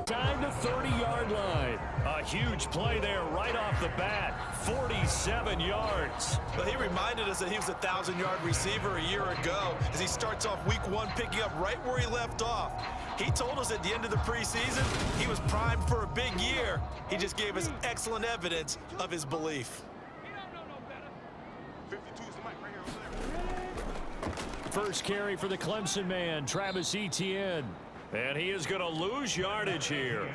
Time the 30-yard line. A huge play there right off the bat. 47 yards. Well, he reminded us that he was a 1,000-yard receiver a year ago as he starts off week 1 picking up right where he left off. He told us at the end of the preseason he was primed for a big year. He just gave us excellent evidence of his belief. First carry for the Clemson man, Travis Etienne. And he is going to lose yardage here.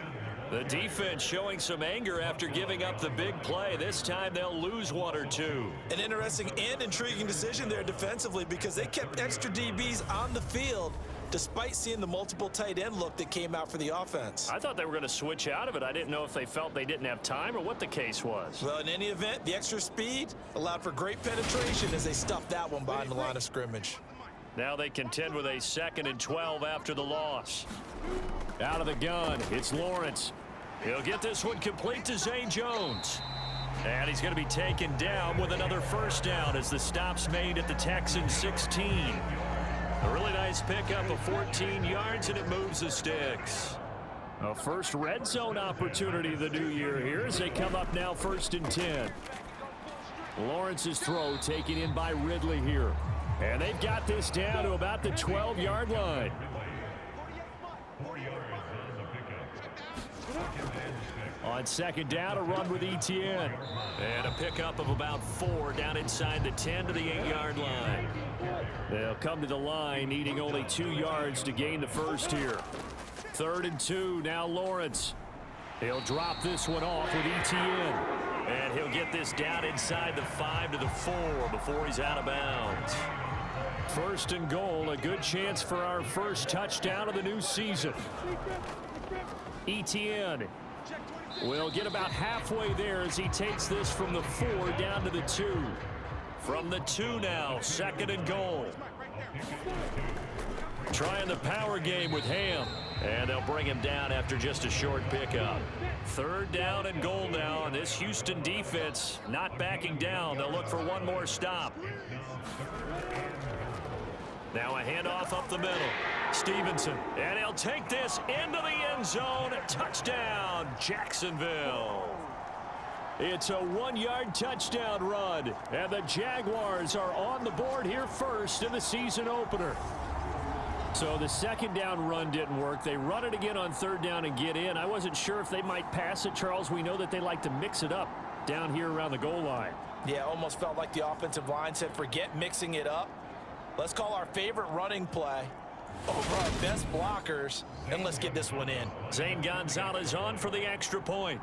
The defense showing some anger after giving up the big play. This time they'll lose 1 or 2. An interesting and intriguing decision there defensively because they kept extra DBs on the field despite seeing the multiple tight end look that came out for the offense. I thought they were going to switch out of it. I didn't know if they felt they didn't have time or what the case was. Well, in any event, the extra speed allowed for great penetration as they stuffed that one behind the line of scrimmage. Now they contend with a 2nd and 12 after the loss. Out of the gun, it's Lawrence. He'll get this one complete to Zay Jones. And he's going to be taken down with another first down as the stop's made at the Texans 16. A really nice pickup of 14 yards, and it moves the sticks. A first red zone opportunity of the new year here as they come up now 1st and 10. Lawrence's throw taken in by Ridley here. And they've got this down to about the 12-yard line. On 2nd down, a run with Etienne. And a pickup of about 4 down inside the 10 to the 8-yard line. They'll come to the line, needing only 2 yards to gain the first here. 3rd and 2, now Lawrence. He'll drop this one off with Etienne. And he'll get this down inside the 5 to the 4 before he's out of bounds. 1st and goal, a good chance for our first touchdown of the new season. Etienne will get about halfway there as he takes this from the 4 down to the 2. From the 2 now, 2nd and goal. Trying the power game with Ham. And they'll bring him down after just a short pickup. 3rd down and goal now, and this Houston defense not backing down. They'll look for one more stop. Now a handoff up the middle. Stevenson, and he'll take this into the end zone. Touchdown, Jacksonville. It's a 1-yard touchdown run, and the Jaguars are on the board here first in the season opener. So the 2nd down run didn't work. They run it again on 3rd down and get in. I wasn't sure if they might pass it, Charles. We know that they like to mix it up down here around the goal line. Yeah, almost felt like the offensive line said, forget mixing it up. Let's call our favorite running play over our best blockers, and let's get this one in. Zane Gonzalez on for the extra point.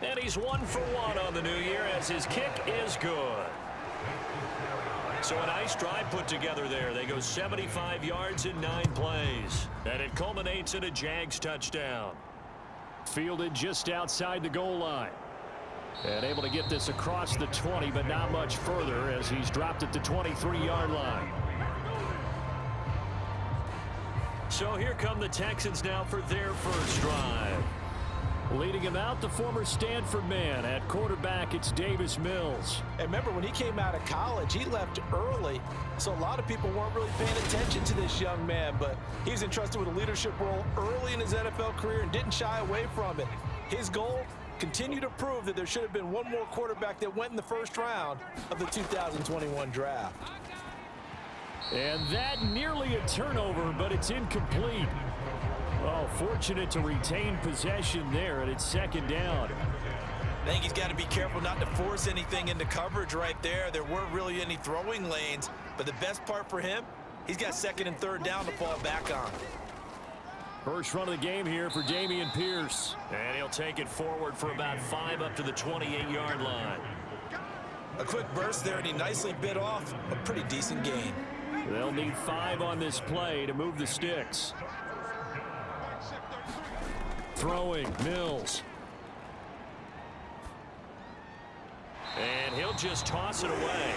And he's 1 for 1 on the new year as his kick is good. So a nice drive put together there. They go 75 yards in 9 plays. And it culminates in a Jags touchdown. Fielded just outside the goal line. And able to get this across the 20, but not much further as he's dropped at the 23-yard line. So here come the Texans now for their first drive. Leading him out, the former Stanford man. At quarterback, it's Davis Mills. And remember, when he came out of college, he left early, so a lot of people weren't really paying attention to this young man, but he was entrusted with a leadership role early in his NFL career and didn't shy away from it. His goal, continue to prove that there should have been one more quarterback that went in the first round of the 2021 draft. And that nearly a turnover, but it's incomplete. Oh, fortunate to retain possession there, and it's 2nd down. I think he's got to be careful not to force anything into coverage right there. There weren't really any throwing lanes, but the best part for him, he's got 2nd and 3rd down to fall back on. First run of the game here for Dameon Pierce. And he'll take it forward for about 5 up to the 28-yard line. A quick burst there, and he nicely bit off a pretty decent gain. They'll need 5 on this play to move the sticks. Throwing, Mills. And he'll just toss it away.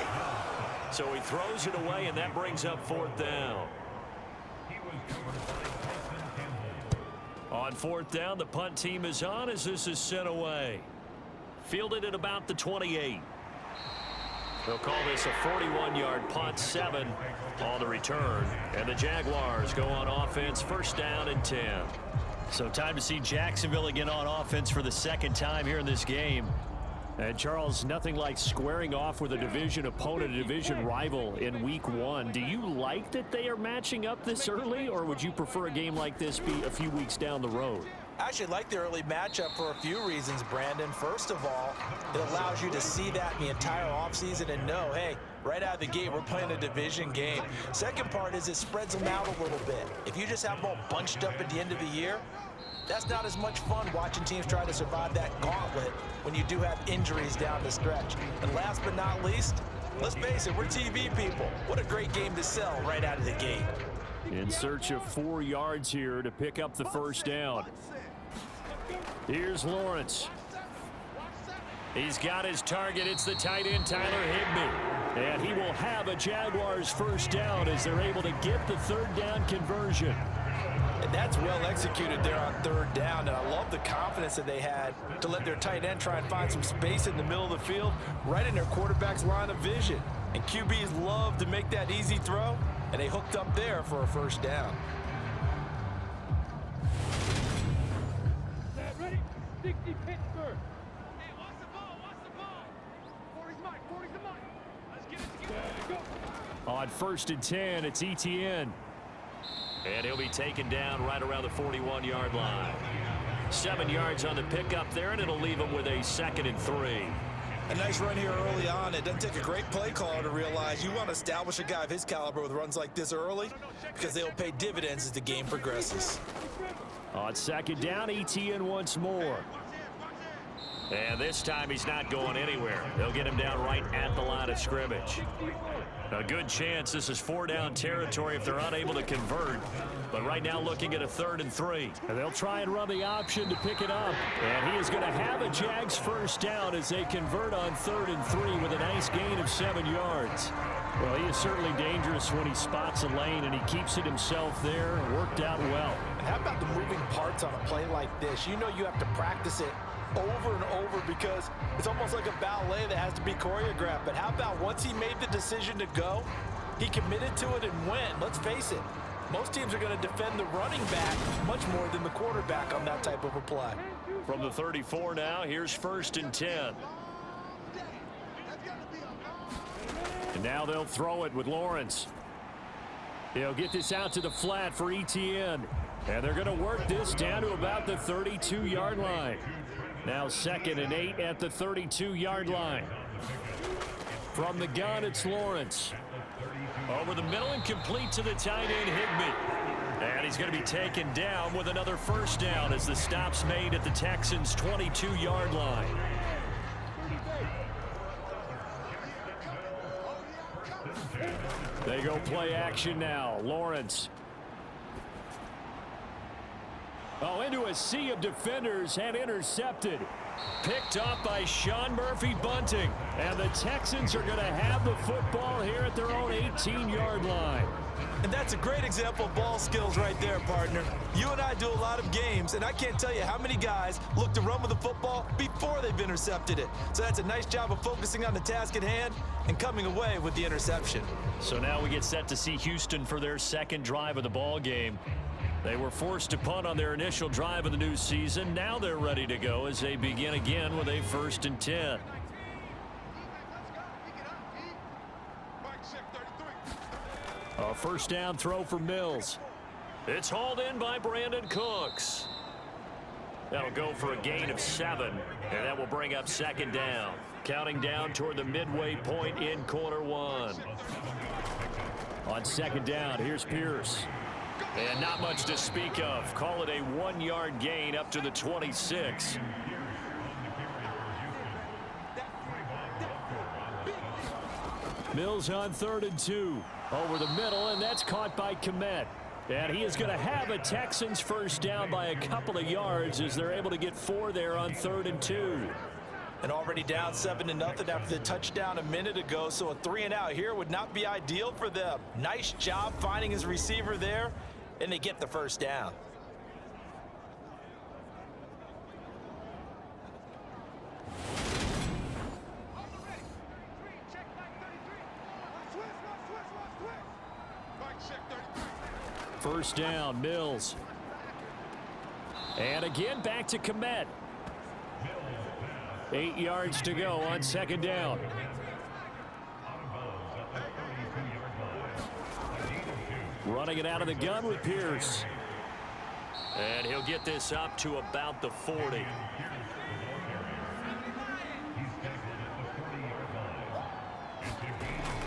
So he throws it away, and that brings up 4th down. On 4th down, the punt team is on as this is sent away. Fielded at about the 28. They'll call this a 41-yard punt, 7 on the return. And the Jaguars go on offense, first down and 10. So time to see Jacksonville again on offense for the second time here in this game. And Charles, nothing like squaring off with a division opponent, a division rival in week 1. Do you like that they are matching up this early, or would you prefer a game like this be a few weeks down the road? I actually like the early matchup for a few reasons, Brandon. First of all, it allows you to see that in the entire offseason and know, hey, right out of the gate, we're playing a division game. Second part is it spreads them out a little bit. If you just have them all bunched up at the end of the year, that's not as much fun watching teams try to survive that gauntlet when you do have injuries down the stretch. And last but not least, let's face it, we're TV people. What a great game to sell right out of the gate. In search of 4 yards here to pick up the first down. Here's Lawrence. He's got his target. It's the tight end, Tyler Higbee. And he will have a Jaguars first down as they're able to get the third down conversion. And that's well executed there on third down, and I love the confidence that they had to let their tight end try and find some space in the middle of the field, right in their quarterback's line of vision. And QBs love to make that easy throw, and they hooked up there for a first down. Ready? 60 Pittsburgh. Hey, what's the ball? What's the ball? 40's mine. 40's the mine. Let's get it together. Go. On first and 10, it's ETN. And he'll be taken down right around the 41-yard line. 7 yards on the pickup there, and it'll leave him with a 2nd and 3. A nice run here early on. It doesn't take a great play caller to realize you want to establish a guy of his caliber with runs like this early because they'll pay dividends as the game progresses. On 2nd down, ETN once more. And this time he's not going anywhere. They'll get him down right at the line of scrimmage. A good chance this is 4-down territory if they're unable to convert. But right now looking at a 3rd and 3. And they'll try and run the option to pick it up. And he is going to have a Jags first down as they convert on 3rd and 3 with a nice gain of 7 yards. Well, he is certainly dangerous when he spots a lane and he keeps it himself there. Worked out well. And how about the moving parts on a play like this? You know you have to practice it over and over because it's almost like a ballet that has to be choreographed. But how about once he made the decision to go, he committed to it and went. Let's face it, most teams are going to defend the running back much more than the quarterback on that type of a play. From the 34 now, here's 1st and 10. And now they'll throw it with Lawrence. He'll get this out to the flat for ETN. And they're going to work this down to about the 32-yard line. Now 2nd and 8 at the 32-yard line. From the gun, it's Lawrence. Over the middle and complete to the tight end, Higbee. And he's going to be taken down with another first down as the stop's made at the Texans' 22-yard line. They go play action now. Lawrence. Oh, into a sea of defenders and intercepted. Picked off by Sean Murphy-Bunting. And the Texans are going to have the football here at their own 18-yard line. And that's a great example of ball skills right there, partner. You and I do a lot of games, and I can't tell you how many guys look to run with the football before they've intercepted it. So that's a nice job of focusing on the task at hand and coming away with the interception. So now we get set to see Houston for their second drive of the ball game. They were forced to punt on their initial drive of the new season. Now they're ready to go as they begin again with a 1st and 10. A first down throw for Mills. It's hauled in by Brandon Cooks. That'll go for a gain of 7, and that will bring up 2nd down. Counting down toward the midway point in quarter 1. On 2nd down, here's Pierce. And not much to speak of. Call it a 1-yard gain up to the 26. Mills on 3rd and 2. Over the middle, and that's caught by Kmet. And he is going to have a Texans first down by a couple of yards as they're able to get 4 there on 3rd and 2. And already down 7-0 after the touchdown a minute ago, so a 3 and out here would not be ideal for them. Nice job finding his receiver there, and they get the first down. First down, Mills. And again, back to Komet. 8 yards to go on second down. Running it out of the gun with Pierce. And he'll get this up to about the 40.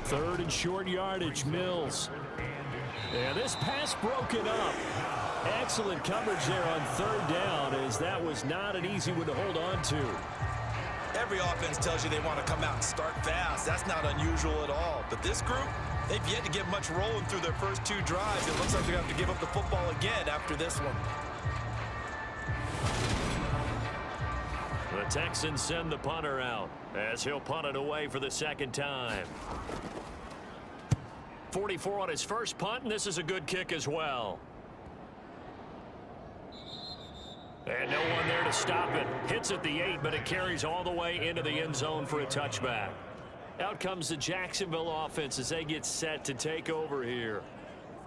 Third and short yardage, Mills. And this pass broken up. Excellent coverage there on third down, as that was not an easy one to hold on to. Every offense tells you they want to come out and start fast. That's not unusual at all. But this group, they've yet to get much rolling through their first 2 drives. It looks like they're going to have to give up the football again after this one. The Texans send the punter out as he'll punt it away for the second time. 44 on his first punt, and this is a good kick as well. And no one there to stop it. Hits at the 8, but it carries all the way into the end zone for a touchback. Out comes the Jacksonville offense as they get set to take over here.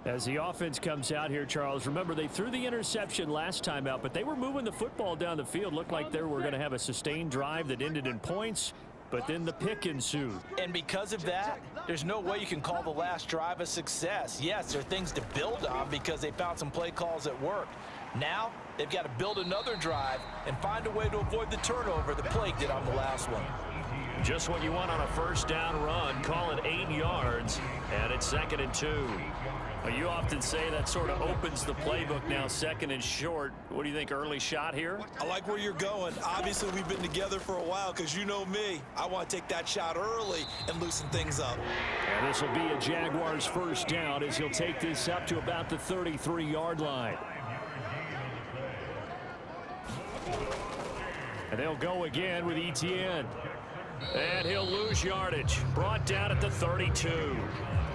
As the offense comes out here, Charles, remember they threw the interception last time out, but they were moving the football down the field. Looked like they were going to have a sustained drive that ended in points, but then the pick ensued. And because of that, there's no way you can call the last drive a success. Yes, there are things to build on because they found some play calls that worked. Now, they've got to build another drive and find a way to avoid the turnover the Plague did on the last one. Just what you want on a first down run. Call it 8 yards, and it's 2nd and 2. Well, you often say that sort of opens the playbook now, 2nd and short. What do you think, early shot here? I like where you're going. Obviously, we've been together for a while because you know me. I want to take that shot early and loosen things up. And this will be a Jaguars first down as he'll take this up to about the 33-yard line. And they'll go again with Etienne. And he'll lose yardage. Brought down at the 32.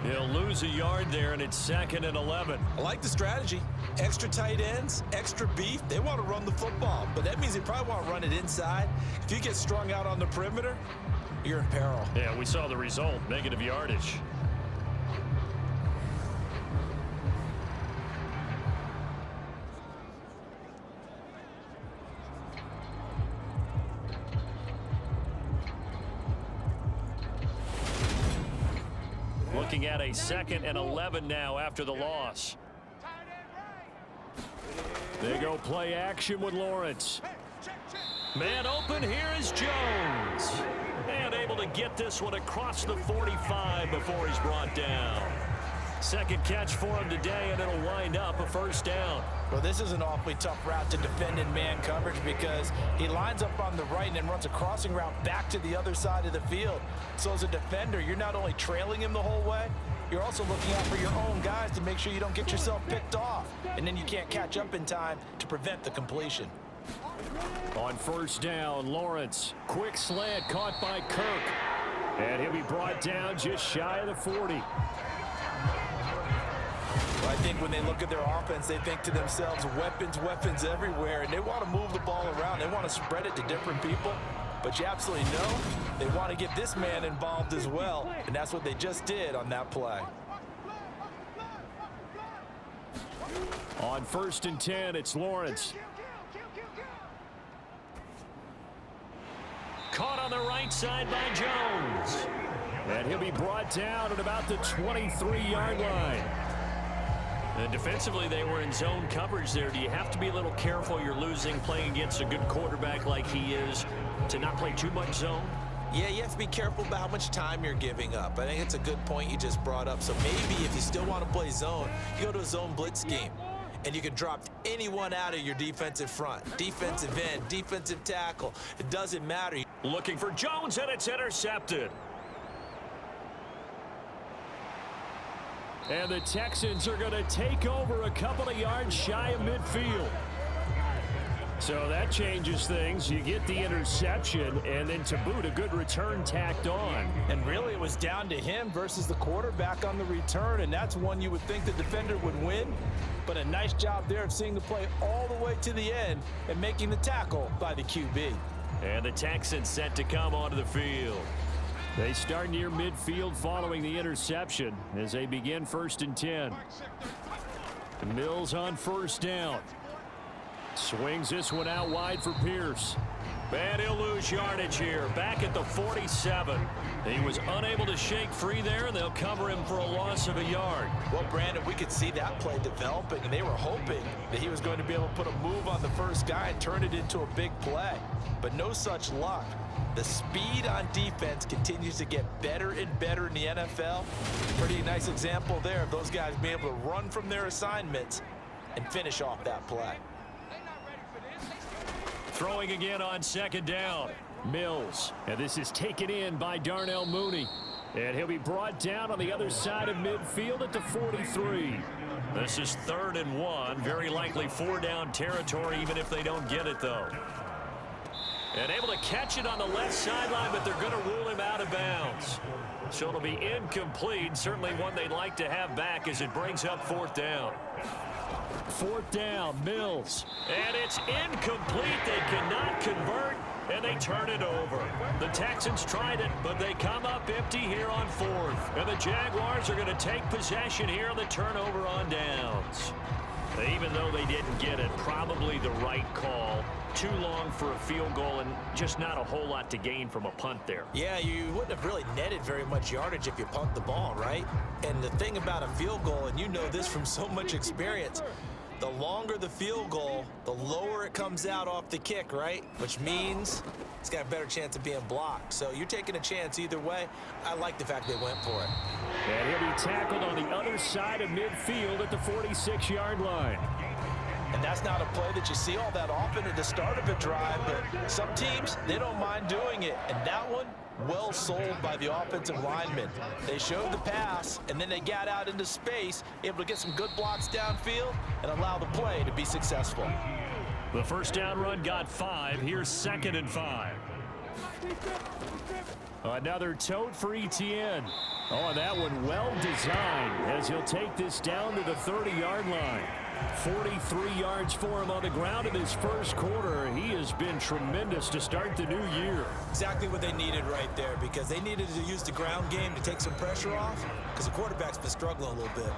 He'll lose a yard there, and it's 2nd and 11. I like the strategy. Extra tight ends, extra beef. They want to run the football, but that means they probably want to run it inside. If you get strung out on the perimeter, you're in peril. Yeah, we saw the result, negative yardage. Looking at a 2nd and 11 now after the loss. They go play action with Lawrence. Man open, here is Jones. And able to get this one across the 45 before he's brought down. Second catch for him today, and it'll wind up a first down. Well, this is an awfully tough route to defend in man coverage because he lines up on the right and then runs a crossing route back to the other side of the field. So as a defender, you're not only trailing him the whole way, you're also looking out for your own guys to make sure you don't get yourself picked off. And then you can't catch up in time to prevent the completion. On first down, Lawrence. Quick slant caught by Kirk. And he'll be brought down just shy of the 40. I think when they look at their offense, they think to themselves, weapons, weapons everywhere, and they want to move the ball around. They want to spread it to different people, but you absolutely know they want to get this man involved as well, and that's what they just did on that play. On 1st and 10, it's Lawrence. Caught on the right side by Jones. And he'll be brought down at about the 23-yard line. And defensively, they were in zone coverage there. Do you have to be a little careful? You're losing playing against a good quarterback like he is to not play too much zone? Yeah, you have to be careful about how much time you're giving up. I think it's a good point you just brought up. So maybe if you still want to play zone, you go to a zone blitz scheme. And you can drop anyone out of your defensive front. Defensive end, defensive tackle. It doesn't matter. Looking for Jones, and it's intercepted. And the Texans are going to take over a couple of yards shy of midfield. So that changes things. You get the interception, and then to boot, a good return tacked on. And really, it was down to him versus the quarterback on the return, and that's one you would think the defender would win. But a nice job there of seeing the play all the way to the end and making the tackle by the QB. And the Texans set to come onto the field. They start near midfield following the interception as they begin 1st and 10. Mills on first down. Swings this one out wide for Pierce. And he'll lose yardage here. Back at the 47. He was unable to shake free there, and they'll cover him for a loss of a yard. Well, Brandon, we could see that play developing, and they were hoping that he was going to be able to put a move on the first guy and turn it into a big play. But no such luck. The speed on defense continues to get better and better in the NFL. Pretty nice example there of those guys being able to run from their assignments and finish off that play. Throwing again on second down. Mills. And this is taken in by Darnell Mooney. And he'll be brought down on the other side of midfield at the 43. This is 3rd and 1. Very likely 4-down territory, even if they don't get it, though. And able to catch it on the left sideline, but they're going to rule him out of bounds. So it'll be incomplete. Certainly one they'd like to have back as it brings up 4th down. 4th down, Mills. And it's incomplete. They cannot convert, and they turn it over. The Texans tried it, but they come up empty here on 4th. And the Jaguars are going to take possession here on the turnover on downs. Even though they didn't get it, probably the right call. Too long for a field goal and just not a whole lot to gain from a punt there. Yeah, you wouldn't have really netted very much yardage if you punt the ball, right? And the thing about a field goal, and you know this from so much experience, the longer the field goal, the lower it comes out off the kick, right? Which means it's got a better chance of being blocked. So you're taking a chance either way. I like the fact they went for it. And he'll be tackled on the other side of midfield at the 46-yard line. And that's not a play that you see all that often at the start of a drive, but some teams, they don't mind doing it. And that one, well sold by the offensive lineman. They showed the pass, and then they got out into space, able to get some good blocks downfield and allow the play to be successful. The first down run got 5. Here's 2nd and 5. Another tote for Etienne. Oh, that one well designed as he'll take this down to the 30-yard line. 43 yards for him on the ground in his first quarter. He has been tremendous to start the new year. Exactly what they needed right there, because they needed to use the ground game to take some pressure off, because the quarterback's been struggling a little bit.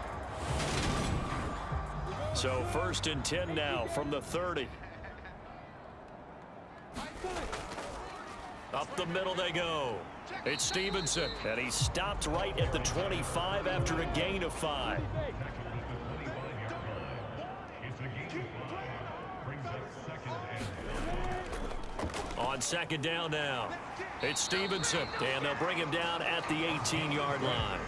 So 1st and 10 now from the 30. Up the middle they go. It's Stevenson, and he stopped right at the 25 after a gain of 5. On 2nd down now, it's Stevenson, and they'll bring him down at the 18-yard line.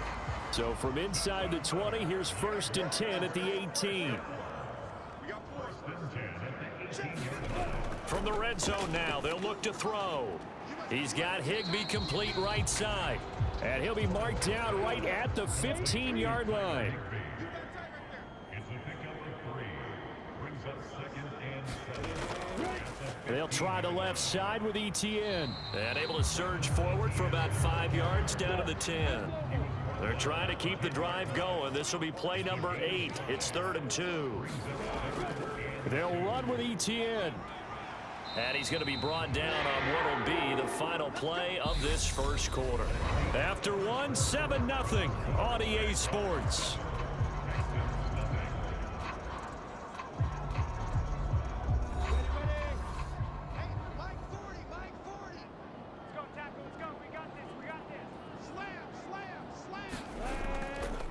So from inside the 20, here's 1st and 10 at the 18. From the red zone now, they'll look to throw. He's got Higbee complete right side, and he'll be marked down right at the 15-yard line. They'll try the left side with Etienne. And able to surge forward for about 5 yards down to the 10. They're trying to keep the drive going. This will be play number 8. It's 3rd and 2. They'll run with Etienne. And he's going to be brought down on what will be the final play of this first quarter. After 7-0 on EA Sports.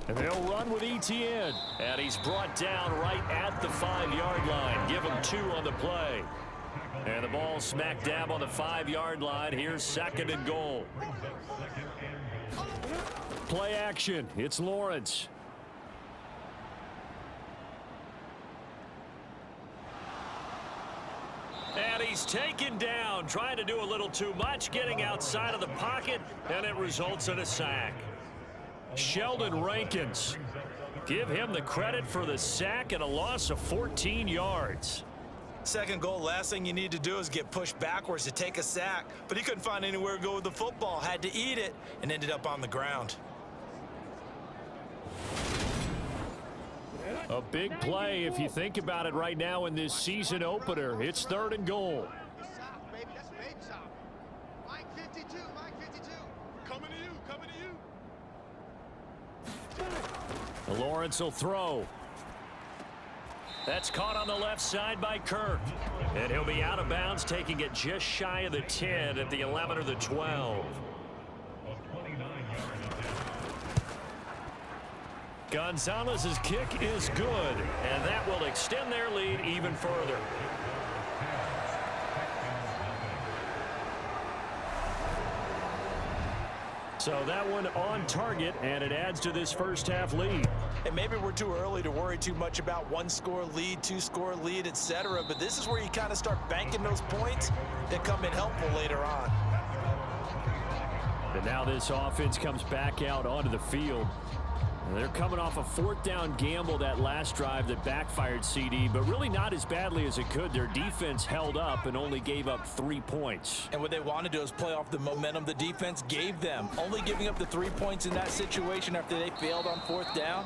And they'll run with Etienne. And he's brought down right at the 5-yard line. Give him 2 on the play. And the ball smack dab on the 5-yard line. Here's 2nd and goal. Play action. It's Lawrence. And he's taken down, trying to do a little too much, getting outside of the pocket, and it results in a sack. Sheldon Rankins. Give him the credit for the sack and a loss of 14 yards. Second goal, last thing you need to do is get pushed backwards to take a sack. But he couldn't find anywhere to go with the football, had to eat it, and ended up on the ground. A big play if you think about it right now in this season opener. It's 3rd and goal. Mike 52, Mike 52. Coming to you, coming to you. Lawrence will throw. That's caught on the left side by Kirk. And he'll be out of bounds, taking it just shy of the 10 at the 11 or the 12. Gonzalez's kick is good, and that will extend their lead even further. So that one on target, and it adds to this first half lead. And maybe we're too early to worry too much about one-score lead, two-score lead, etc. But this is where you kind of start banking those points that come in helpful later on. And now this offense comes back out onto the field. They're coming off a fourth down gamble that last drive that backfired, CD, but really not as badly as it could. Their defense held up and only gave up 3 points. And what they want to do is play off the momentum the defense gave them. Only giving up the 3 points in that situation after they failed on fourth down.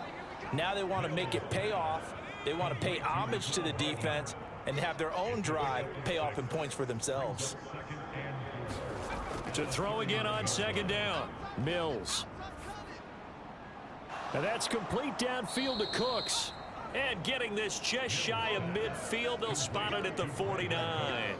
Now they want to make it pay off. They want to pay homage to the defense and have their own drive pay off in points for themselves. To throw again on second down, Mills. And that's complete downfield to Cooks. And getting this just shy of midfield, they'll spot it at the 49.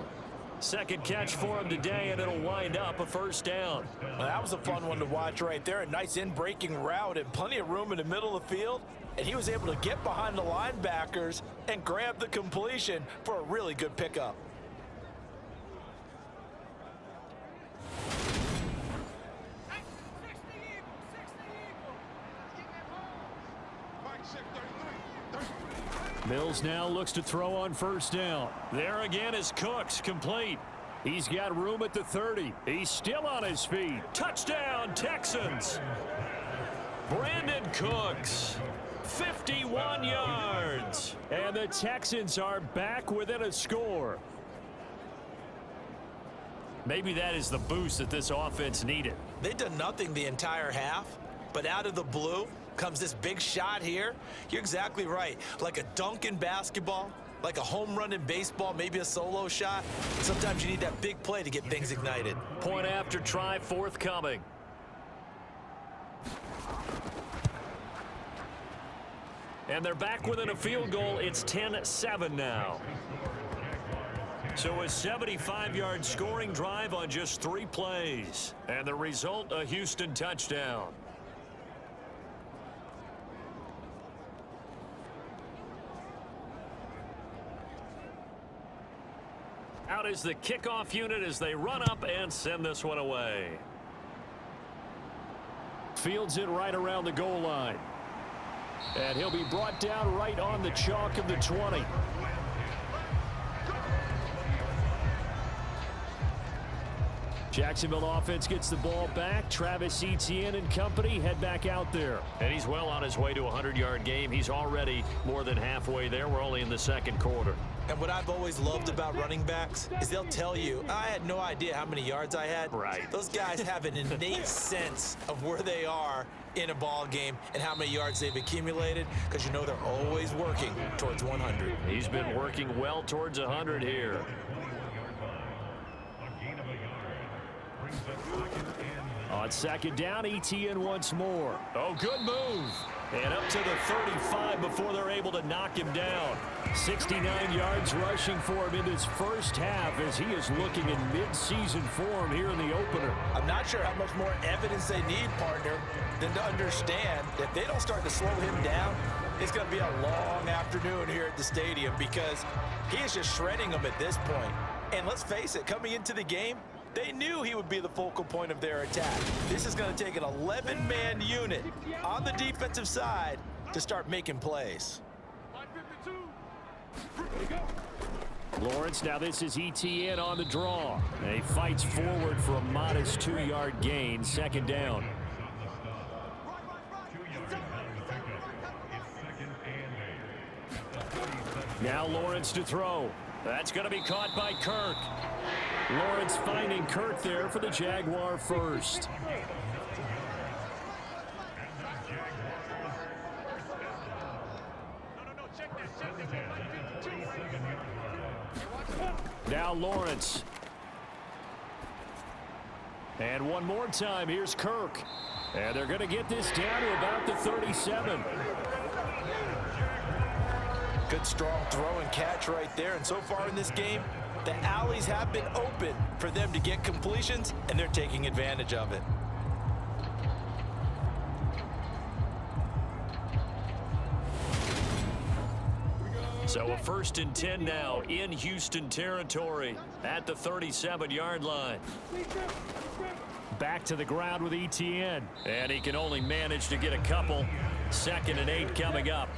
Second catch for him today, and it'll wind up a first down. Well, that was a fun one to watch right there. A nice in-breaking route and plenty of room in the middle of the field. And he was able to get behind the linebackers and grab the completion for a really good pickup. Mills now looks to throw on first down. There again is Cooks, complete. He's got room at the 30. He's still on his feet. Touchdown, Texans. Brandon Cooks, 51 yards. And the Texans are back within a score. Maybe that is the boost that this offense needed. They've done nothing the entire half, but out of the blue comes this big shot here. You're exactly right. Like a dunk in basketball, like a home run in baseball, maybe a solo shot. Sometimes you need that big play to get things ignited. Point after try forthcoming. And they're back within a field goal. It's 10-7 now. So a 75-yard scoring drive on just 3 plays. And the result, a Houston touchdown. Out is the kickoff unit as they run up and send this one away. Fields it right around the goal line. And he'll be brought down right on the chalk of the 20. Jacksonville offense gets the ball back. Travis Etienne and company head back out there. And he's well on his way to a 100-yard game. He's already more than halfway there. We're only in the second quarter. And what I've always loved about running backs is they'll tell you, I had no idea how many yards I had. Right. Those guys have an innate sense of where they are in a ball game and how many yards they've accumulated, because you know they're always working towards 100. He's been working well towards 100 here. On second down, Etienne once more. Oh, good move. And up to the 35 before they're able to knock him down. 69 yards rushing for him in this first half as he is looking in mid-season form here in the opener. I'm not sure how much more evidence they need, partner, than to understand that if they don't start to slow him down, it's going to be a long afternoon here at the stadium, because he is just shredding them at this point. And let's face it, coming into the game, they knew he would be the focal point of their attack. This is going to take an 11-man unit on the defensive side to start making plays. Lawrence, now this is Etienne on the draw. And he fights forward for a modest 2-yard gain, second down. Now Lawrence to throw. That's going to be caught by Kirk. Lawrence finding Kirk there for the Jaguar first. Now Lawrence. And one more time, here's Kirk. And they're going to get this down to about the 37. Good, strong throw and catch right there. And so far in this game, the alleys have been open for them to get completions, and they're taking advantage of it. So a 1st and 10 now in Houston territory at the 37-yard line. Back to the ground with Etienne. And he can only manage to get a couple. 2nd and 8 coming up.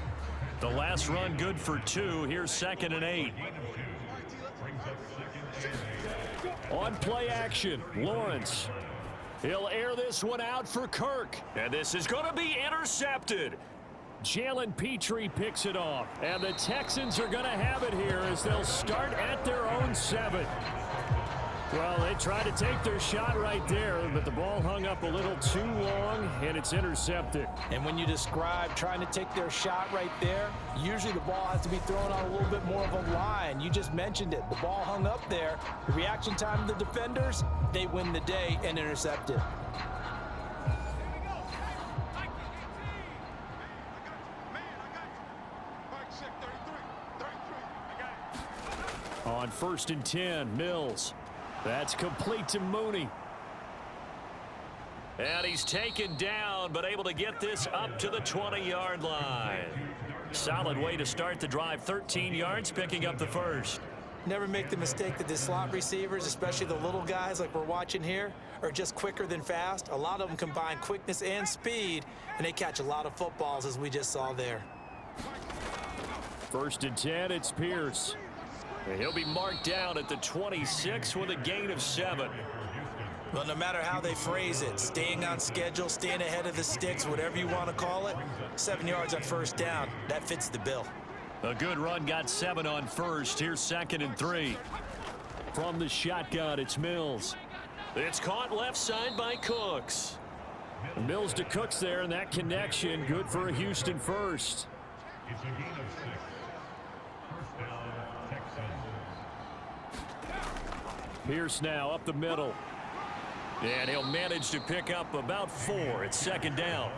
The last run good for 2. Here's 2nd and 8. On play action, Lawrence. He'll air this one out for Kirk. And this is going to be intercepted. Jalen Petrie picks it off. And the Texans are going to have it here as they'll start at their own 7. Well, they tried to take their shot right there, but the ball hung up a little too long, and it's intercepted. And when you describe trying to take their shot right there, usually the ball has to be thrown on a little bit more of a line. You just mentioned it. The ball hung up there. The reaction time of the defenders, they win the day and intercept it. On 1st and 10, Mills. That's complete to Mooney. And he's taken down, but able to get this up to the 20-yard line. Solid way to start the drive. 13 yards, picking up the first. Never make the mistake that the slot receivers, especially the little guys like we're watching here, are just quicker than fast. A lot of them combine quickness and speed, and they catch a lot of footballs, as we just saw there. 1st and 10, it's Pierce. He'll be marked down at the 26 with a gain of 7. Well, no matter how they phrase it, staying on schedule, staying ahead of the sticks, whatever you want to call it, 7 yards on 1st down, that fits the bill. A good run, got 7 on 1st. Here's 2nd and 3. From the shotgun, it's Mills. It's caught left side by Cooks. Mills to Cooks there, and that connection good for a Houston first. It's a gain of 6. First down, Texans. Pierce now up the middle. And he'll manage to pick up about 4. It's 2nd down.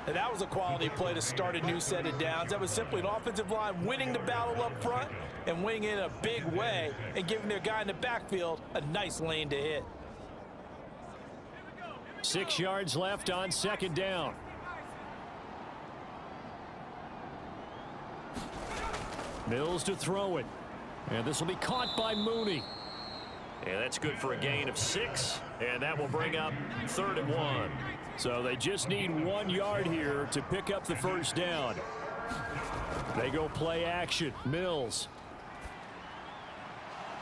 And that was a quality play to start a new set of downs. That was simply an offensive line winning the battle up front and winning it in a big way and giving their guy in the backfield a nice lane to hit. 6 yards left on 2nd down. Mills to throw it. And this will be caught by Mooney. And that's good for a gain of 6. And that will bring up 3rd and 1. So they just need 1 yard here to pick up the first down. They go play action. Mills.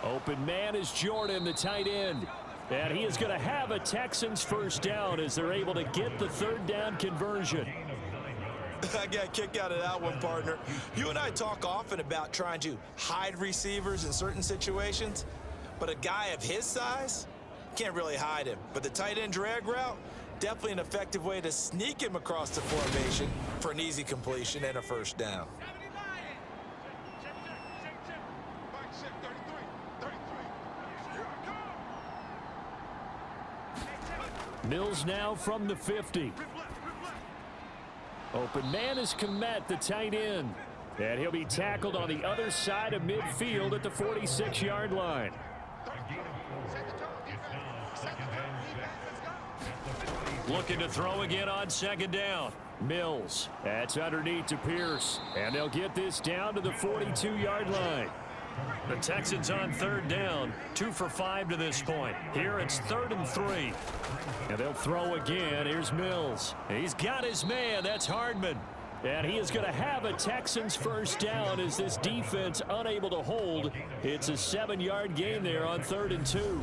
Open man is Jordan, the tight end. And he is going to have a Texans first down as they're able to get the 3rd down conversion. I got a kick out of that one, partner. You and I talk often about trying to hide receivers in certain situations, but a guy of his size can't really hide him. But the tight end drag route, definitely an effective way to sneak him across the formation for an easy completion and a first down. Mills now from the 50. Open man is Komet, the tight end. And he'll be tackled on the other side of midfield at the 46-yard line. Looking to throw again on 2nd down. Mills. That's underneath to Pierce. And they'll get this down to the 42-yard line. The Texans on 3rd down. 2 for 5 to this point. Here it's 3rd and 3. And they'll throw again. Here's Mills. He's got his man. That's Hardman. And he is going to have a Texans first down as this defense unable to hold. It's a 7-yard gain there on 3rd and 2.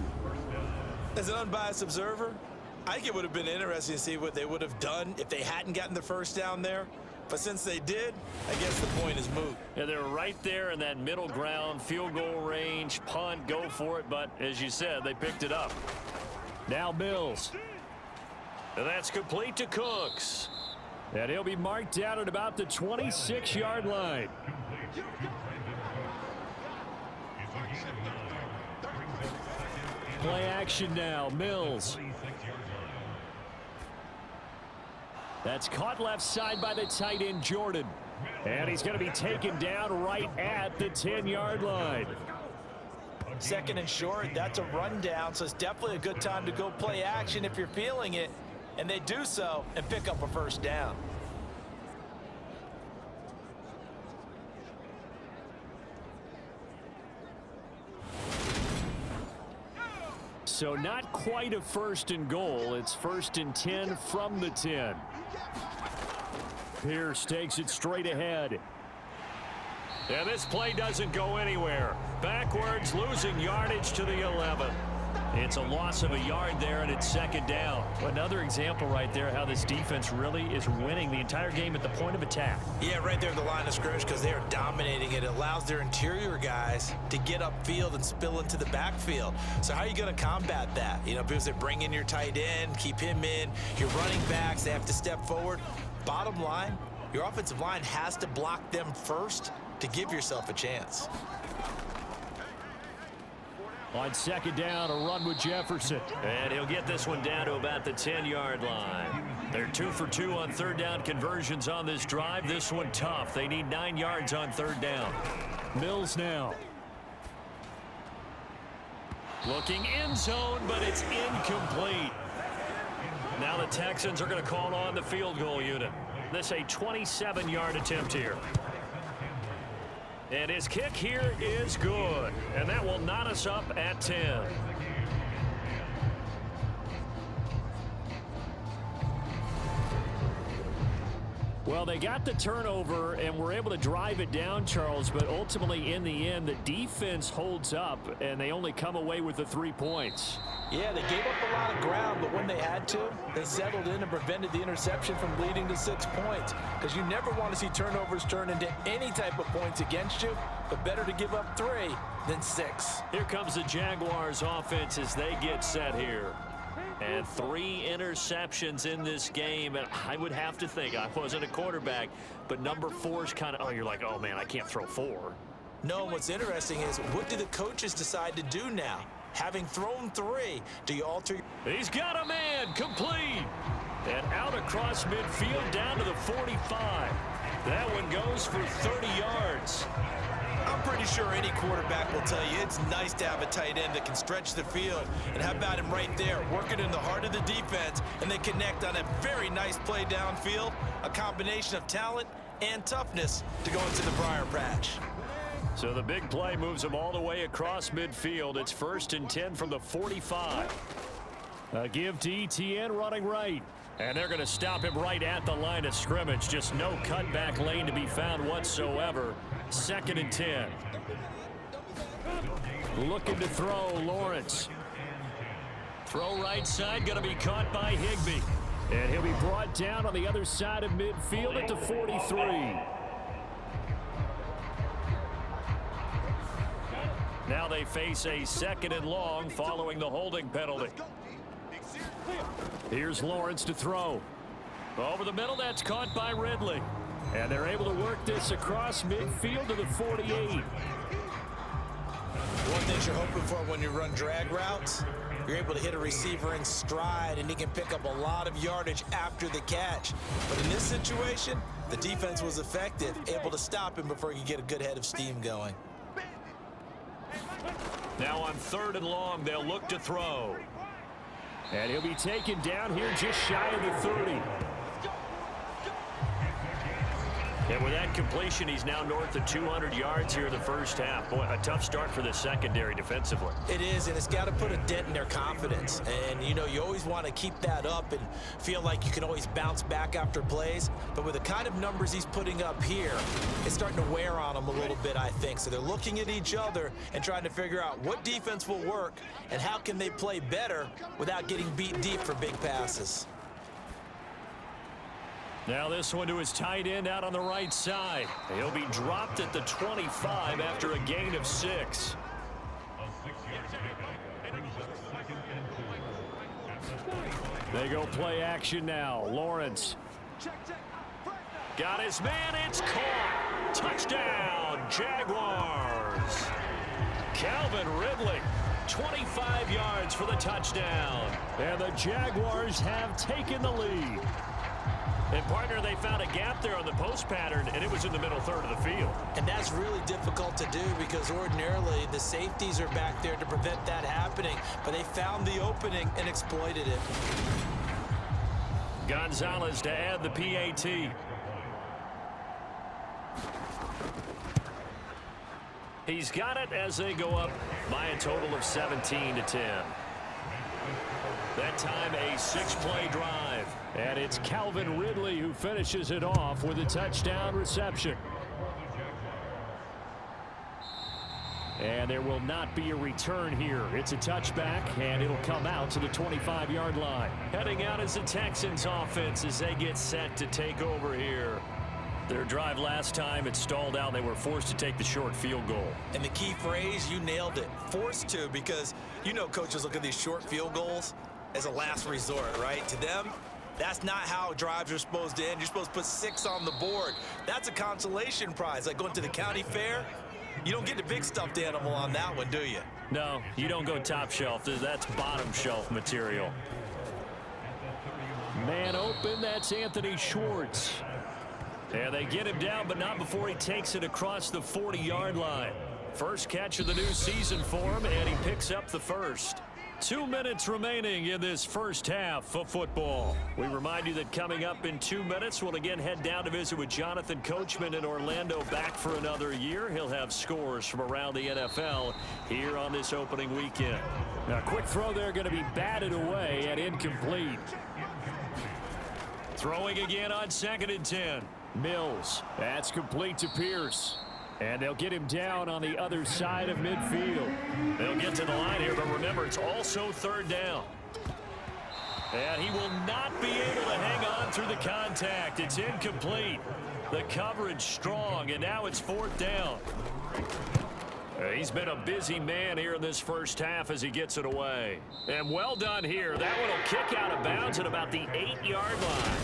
As an unbiased observer, I think it would have been interesting to see what they would have done if they hadn't gotten the first down there. But since they did, I guess the point is moot. Yeah, they're right there in that middle ground, field goal range, punt, go for it. But as you said, they picked it up. Now Mills. And that's complete to Cooks. And he'll be marked down at about the 26-yard line. Play action now. Mills. That's caught left side by the tight end, Jordan. And he's going to be taken down right at the 10-yard line. Second and short, that's a rundown, so it's definitely a good time to go play action if you're feeling it. And they do so and pick up a first down. So not quite a first and goal. It's first and 10 from the 10. Pierce takes it straight ahead. And this play doesn't go anywhere. Backwards, losing yardage to the 11. It's a loss of a yard there, and it's second down. Another example right there how this defense really is winning the entire game at the point of attack. Yeah, right there at the line of scrimmage, because they are dominating it. It allows their interior guys to get upfield and spill into the backfield. So how are you going to combat that? You know, because they bring in your tight end, keep him in. Your running backs, they have to step forward. Bottom line, your offensive line has to block them first to give yourself a chance. On second down, a run with Jefferson. And he'll get this one down to about the 10-yard line. They're 2 for 2 on third down conversions on this drive. This one tough. They need 9 yards on third down. Mills now. Looking end zone, but it's incomplete. Now the Texans are going to call on the field goal unit. This a 27-yard attempt here. And his kick here is good. And that will knot us up at 10. Well, they got the turnover and were able to drive it down, Charles, but ultimately in the end, the defense holds up, and they only come away with the 3 points. Yeah, they gave up a lot of ground, but when they had to, they settled in and prevented the interception from leading to 6 points. Because you never want to see turnovers turn into any type of points against you, but better to give up 3 than 6. Here comes the Jaguars offense as they get set here. And 3 interceptions in this game, and I would have to think, I wasn't a quarterback, but number 4 is kind of, oh, you're like, oh, man, I can't throw 4. No, what's interesting is, what do the coaches decide to do now? Having thrown 3, do you alter? He's got a man, complete. And out across midfield down to the 45. That one goes for 30 yards. I'm pretty sure any quarterback will tell you it's nice to have a tight end that can stretch the field. And how about him right there, working in the heart of the defense, and they connect on a very nice play downfield, a combination of talent and toughness to go into the briar patch. So the big play moves him all the way across midfield. It's first and 10 from the 45. A give to ETN running right. And they're going to stop him right at the line of scrimmage. Just no cutback lane to be found whatsoever. Second and 10. Looking to throw, Lawrence. Throw right side, going to be caught by Higbee. And he'll be brought down on the other side of midfield at the 43. Now they face a second and long following the holding penalty. Here's Lawrence to throw. Over the middle, that's caught by Ridley. And they're able to work this across midfield to the 48. One thing you're hoping for when you run drag routes, you're able to hit a receiver in stride, and he can pick up a lot of yardage after the catch. But in this situation, the defense was effective, able to stop him before he could get a good head of steam going. Now on third and long, they'll look to throw. And he'll be taken down here just shy of the 30. And with that completion, he's now north of 200 yards here in the first half. Boy, a tough start for the secondary defensively. It is, and it's got to put a dent in their confidence. And, you know, you always want to keep that up and feel like you can always bounce back after plays. But with the kind of numbers he's putting up here, it's starting to wear on them a little bit, I think. So they're looking at each other and trying to figure out what defense will work and how can they play better without getting beat deep for big passes. Now this one to his tight end out on the right side. He'll be dropped at the 25 after a gain of 6. They go play action now. Lawrence. Got his man. It's caught. Touchdown, Jaguars. Calvin Ridley, 25 yards for the touchdown. And the Jaguars have taken the lead. And, partner, they found a gap there on the post pattern, and it was in the middle third of the field. And that's really difficult to do because ordinarily the safeties are back there to prevent that happening. But they found the opening and exploited it. Gonzalez to add the PAT. He's got it as they go up by a total of 17-10. That time a 6-play drive. And it's Calvin Ridley who finishes it off with a touchdown reception. And there will not be a return here. It's a touchback, and it'll come out to the 25-yard line. Heading out is the Texans offense as they get set to take over here. Their drive last time, it stalled out. They were forced to take the short field goal. And the key phrase, you nailed it. Forced to, because you know coaches look at these short field goals as a last resort, right? To them, that's not how drives are supposed to end. You're supposed to put 6 on the board. That's a consolation prize, like going to the county fair. You don't get the big stuffed animal on that one, do you? No, you don't go top shelf. That's bottom shelf material. Man open, that's Anthony Schwartz. And they get him down, but not before he takes it across the 40-yard line. First catch of the new season for him, and he picks up the first. 2 minutes remaining in this first half of football. We remind you that coming up in 2 minutes, we'll again head down to visit with Jonathan Coachman in Orlando, back for another year. He'll have scores from around the NFL here on this opening weekend. Now, quick throw there, going to be batted away and incomplete. Throwing again on 2nd and 10. Mills, that's complete to Pierce. And they'll get him down on the other side of midfield. They'll get to the line here, but remember, it's also 3rd down. And he will not be able to hang on through the contact. It's incomplete. The coverage strong, and now it's 4th down. He's been a busy man here in this first half as he gets it away. And well done here. That one will kick out of bounds at about the 8-yard line.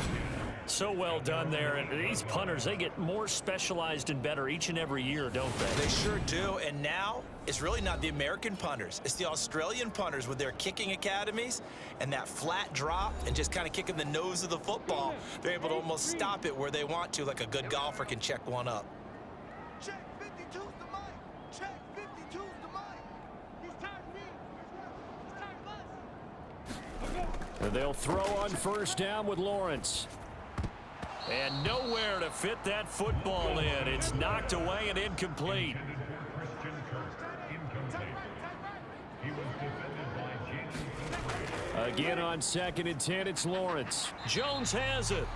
So well done there. And these punters, they get more specialized and better each and every year, don't they? They sure do. And now it's really not the American punters. It's the Australian punters with their kicking academies and that flat drop and just kind of kicking the nose of the football. They're able to almost stop it where they want to, like a good golfer can check one up. Check 52's the mic. Check 52's the mic. He's tired of me. He's tired of us. And they'll throw on first down with Lawrence. And nowhere to fit that football in. It's knocked away and incomplete. Again on 2nd and 10, it's Lawrence. Jones has it.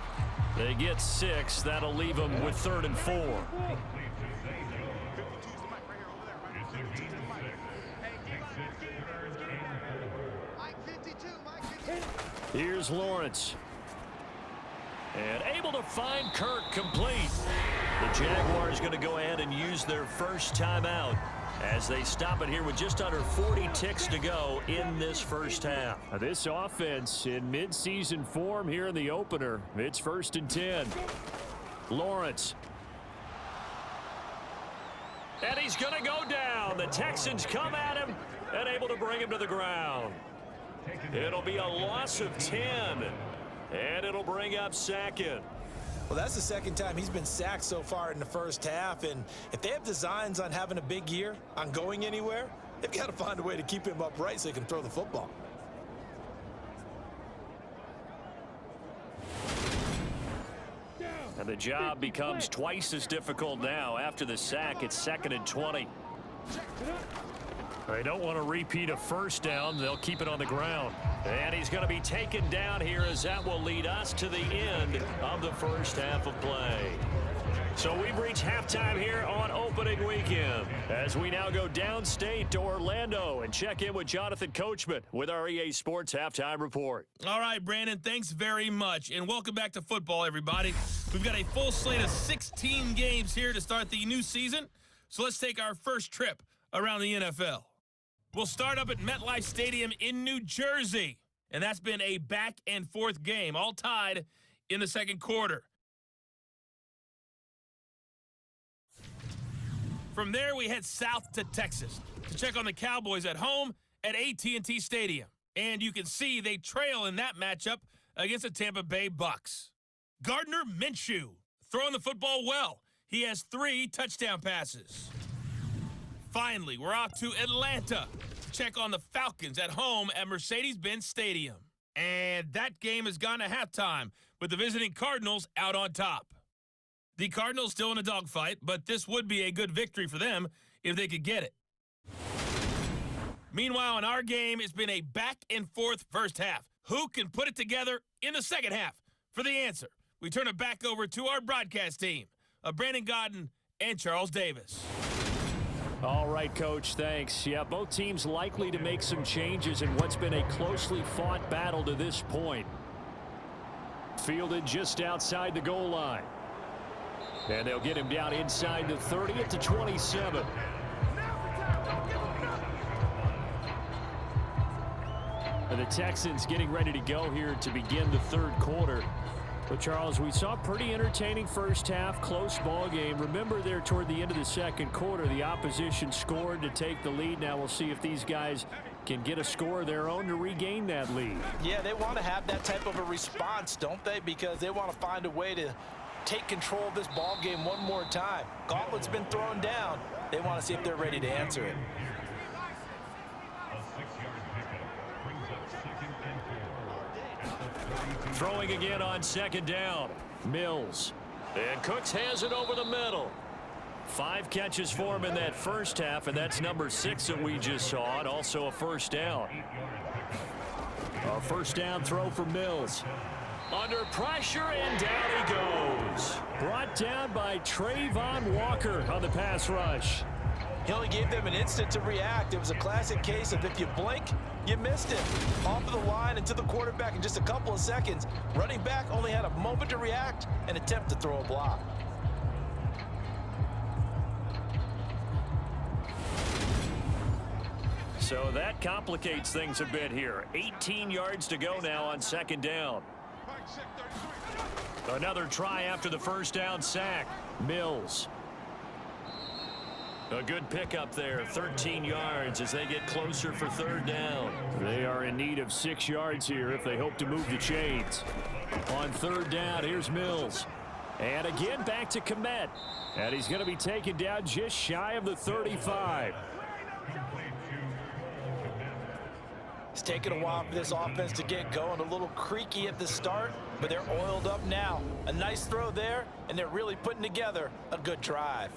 They get 6. That'll leave them with 3rd and 4. Here's Lawrence. And able to find Kirk complete. The Jaguars going to go ahead and use their first timeout as they stop it here with just under 40 ticks to go in this first half. Now this offense in midseason form here in the opener. It's 1st and 10. Lawrence. And he's going to go down. The Texans come at him and able to bring him to the ground. It'll be a loss of 10. And it'll bring up 2nd. Well, that's the 2nd time he's been sacked so far in the first half. And if they have designs on having a big year, on going anywhere, they've got to find a way to keep him upright so he can throw the football. And the job becomes twice as difficult now. After the sack, it's 2nd and 20. They don't want to repeat a first down. They'll keep it on the ground. And he's going to be taken down here as that will lead us to the end of the first half of play. So we've reached halftime here on opening weekend as we now go downstate to Orlando and check in with Jonathan Coachman with our EA Sports Halftime Report. All right, Brandon, thanks very much. And welcome back to football, everybody. We've got a full slate of 16 games here to start the new season. So let's take our first trip around the NFL. We'll start up at MetLife Stadium in New Jersey. And that's been a back-and-forth game, all tied in the second quarter. From there, we head south to Texas to check on the Cowboys at home at AT&T Stadium. And you can see they trail in that matchup against the Tampa Bay Bucks. Gardner Minshew, throwing the football well. He has 3 touchdown passes. Finally, we're off to Atlanta to check on the Falcons at home at Mercedes-Benz Stadium. And that game has gone to halftime with the visiting Cardinals out on top. The Cardinals still in a dogfight, but this would be a good victory for them if they could get it. Meanwhile, in our game, it's been a back-and-forth first half. Who can put it together in the second half? For the answer, we turn it back over to our broadcast team of Brandon Godden and Charles Davis. All right, Coach, thanks. Yeah, both teams likely to make some changes in what's been a closely fought battle to this point. Fielded just outside the goal line. And they'll get him down inside the 30 at the 27. And the Texans getting ready to go here to begin the third quarter. But, Charles, we saw a pretty entertaining first half, close ball game. Remember there toward the end of the second quarter, the opposition scored to take the lead. Now we'll see if these guys can get a score of their own to regain that lead. Yeah, they want to have that type of a response, don't they? Because they want to find a way to take control of this ball game one more time. Gauntlet's been thrown down. They want to see if they're ready to answer it. Throwing again on second down. Mills. And Cooks has it over the middle. 5 catches for him in that first half, and that's number 6 that we just saw, and also a first down. A first down throw for Mills. Under pressure, and down he goes. Brought down by Trayvon Walker on the pass rush. He only gave them an instant to react. It was a classic case of if you blink, you missed it. Off of the line and to the quarterback in just a couple of seconds. Running back only had a moment to react and attempt to throw a block. So that complicates things a bit here. 18 yards to go now on second down. Another try after the first down sack. Mills. A good pickup there, 13 yards as they get closer for third down. They are in need of 6 yards here if they hope to move the chains. On third down, here's Mills. And again back to Komet. And he's going to be taken down just shy of the 35. It's taken a while for this offense to get going. A little creaky at the start, but they're oiled up now. A nice throw there, and they're really putting together a good drive.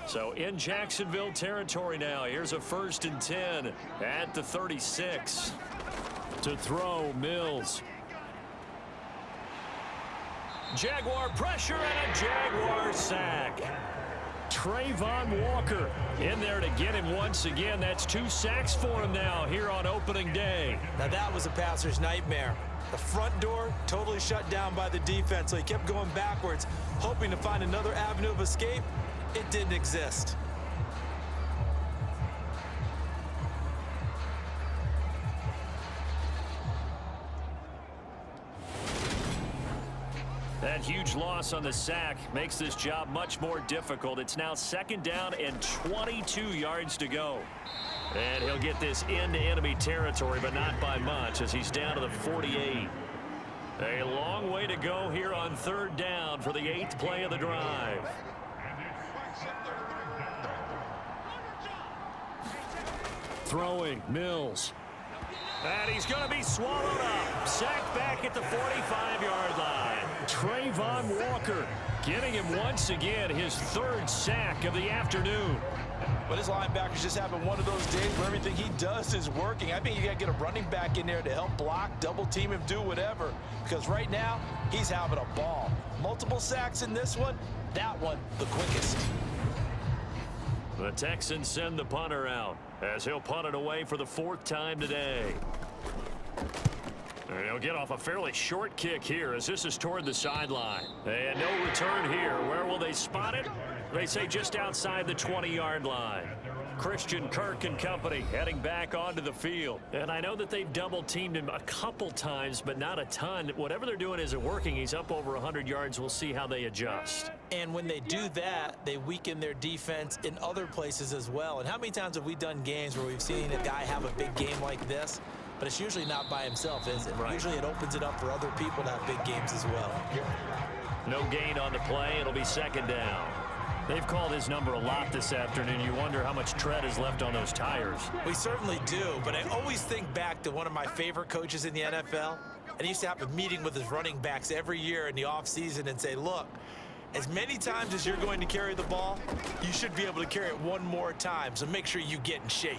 So in Jacksonville territory now. Here's a 1st and 10 at the 36. To throw, Mills. Jaguar pressure and a Jaguar sack. Trayvon Walker In there to get him once again. That's 2 sacks for him now here on opening day. Now that was a passer's nightmare. The front door totally shut down by the defense, so he kept going backwards, hoping to find another avenue of escape. It didn't exist. That huge loss on the sack makes this job much more difficult. It's now 2nd down and 22 yards to go. And he'll get this into enemy territory, but not by much as he's down to the 48. A long way to go here on 3rd down for the 8th play of the drive. throwing, Mills. And he's going to be swallowed up. Sacked back at the 45-yard line. Trayvon Walker getting him once again his 3rd sack of the afternoon. But his linebackers just having one of those days where everything he does is working. I think you got to get a running back in there to help block, double team him, do whatever. Because right now, he's having a ball. Multiple sacks in this one. That one, the quickest. The Texans send the punter out as he'll punt it away for the 4th time today. And he'll get off a fairly short kick here as this is toward the sideline. And no return here. Where will they spot it? They say just outside the 20-yard line. Christian Kirk and company heading back onto the field. And I know that they've double-teamed him a couple times, but not a ton. Whatever they're doing isn't working. He's up over 100 yards. We'll see how they adjust. And when they do that, they weaken their defense in other places as well. And how many times have we done games where we've seen a guy have a big game like this, but it's usually not by himself, is it? Right. Usually it opens it up for other people to have big games as well. No gain on the play. It'll be second down. They've called his number a lot this afternoon. You wonder how much tread is left on those tires. We certainly do, but I always think back to one of my favorite coaches in the NFL, and he used to have a meeting with his running backs every year in the offseason and say, look, as many times as you're going to carry the ball, you should be able to carry it one more time, so make sure you get in shape.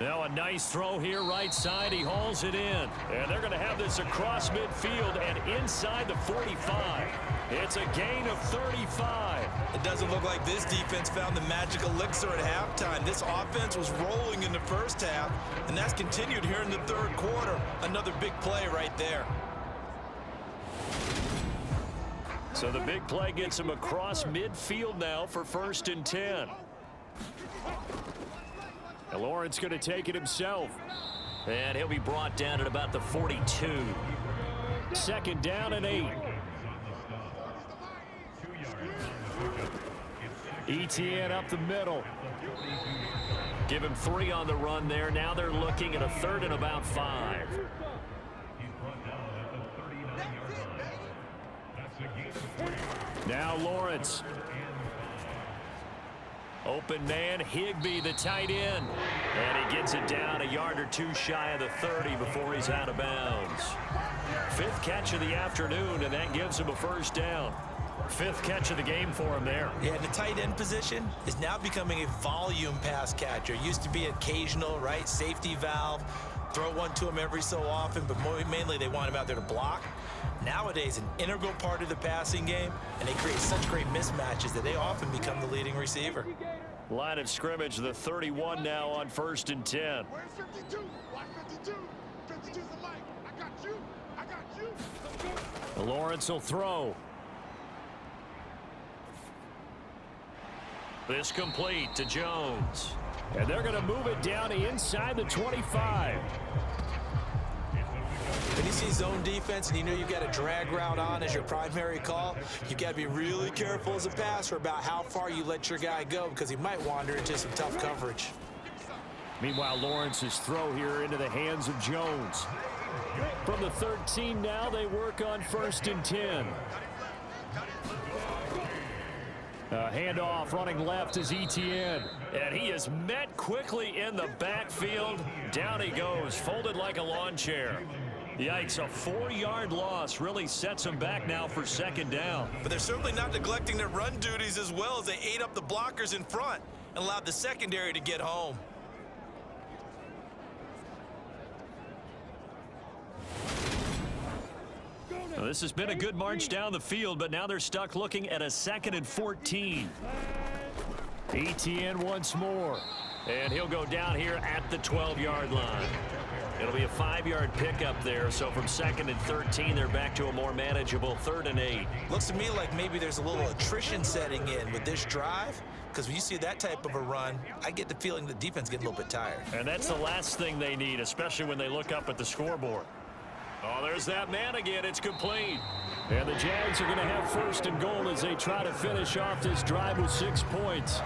Now a nice throw here right side. He hauls it in. And they're going to have this across midfield and inside the 45. It's a gain of 35. It doesn't look like this defense found the magic elixir at halftime. This offense was rolling in the first half, and that's continued here in the third quarter. Another big play right there. So the big play gets him across midfield now for 1st and 10. And Lawrence going to take it himself. And he'll be brought down at about the 42. 2nd down and 8. ETN up the middle. Give him 3 on the run there. Now they're looking at a 3rd and about 5. Now Lawrence. Open man, Higbee, the tight end. And he gets it down a yard or 2 shy of the 30 before he's out of bounds. 5th catch of the afternoon, and that gives him a 1st down. 5th catch of the game for him there. Yeah, and the tight end position is now becoming a volume pass catcher. Used to be occasional, right? Safety valve. Throw one to him every so often, but mainly they want him out there to block. Nowadays, an integral part of the passing game, and they create such great mismatches that they often become the leading receiver. Line of scrimmage, the 31 now on 1st and 10. Where's 52? Watch 52. 52's the mic. I got you. I got you. Let's go. Lawrence will throw. This complete to Jones. And they're going to move it down to inside the 25. When you see zone defense and you know you've got a drag route on as your primary call, you've got to be really careful as a passer about how far you let your guy go because he might wander into some tough coverage. Meanwhile, Lawrence's throw here into the hands of Jones. From the 13 now, they work on 1st and 10. Handoff running left is ETN. And he is met quickly in the backfield. Down he goes, folded like a lawn chair. Yikes, a 4-yard loss really sets him back now for 2nd down. But they're certainly not neglecting their run duties as well as they ate up the blockers in front and allowed the secondary to get home. Well, this has been a good march down the field, but now they're stuck looking at a 2nd and 14. ETN once more. And he'll go down here at the 12-yard line. It'll be a 5-yard pickup there, so from 2nd and 13, they're back to a more manageable 3rd and 8. Looks to me like maybe there's a little attrition setting in with this drive, because when you see that type of a run, I get the feeling the defense getting a little bit tired. And that's the last thing they need, especially when they look up at the scoreboard. Oh, there's that man again. It's complete. And the Jags are going to have 1st and goal as they try to finish off this drive with 6 points.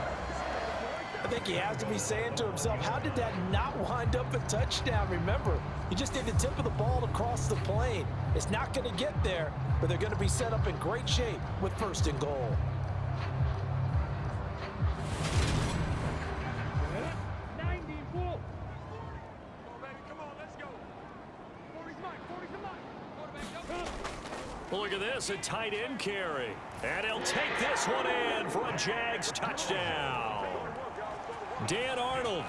I think he has to be saying to himself, how did that not wind up a touchdown? Remember, you just need the tip of the ball to cross the plane. It's not going to get there, but they're going to be set up in great shape with 1st and goal. Look at this, a tight end carry. And he'll take this one in for a Jags touchdown. Dan Arnold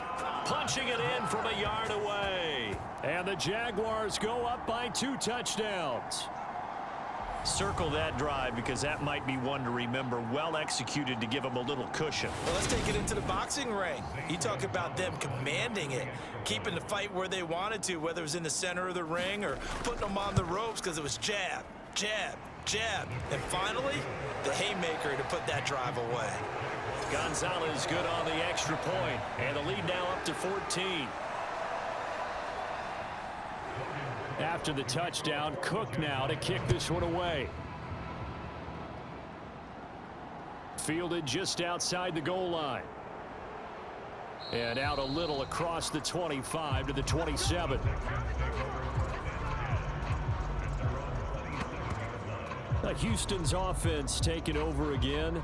punching it in from a yard away. And the Jaguars go up by 2 touchdowns. Circle that drive because that might be one to remember. Well executed to give them a little cushion. Well, let's take it into the boxing ring. You talk about them commanding it, keeping the fight where they wanted to, whether it was in the center of the ring or putting them on the ropes because it was jab, jab, jab. And finally, the haymaker to put that drive away. Gonzalez good on the extra point, and the lead now up to 14. After the touchdown, Cook now to kick this one away. Fielded just outside the goal line. And out a little across the 25 to the 27. Houston's offense taking over again.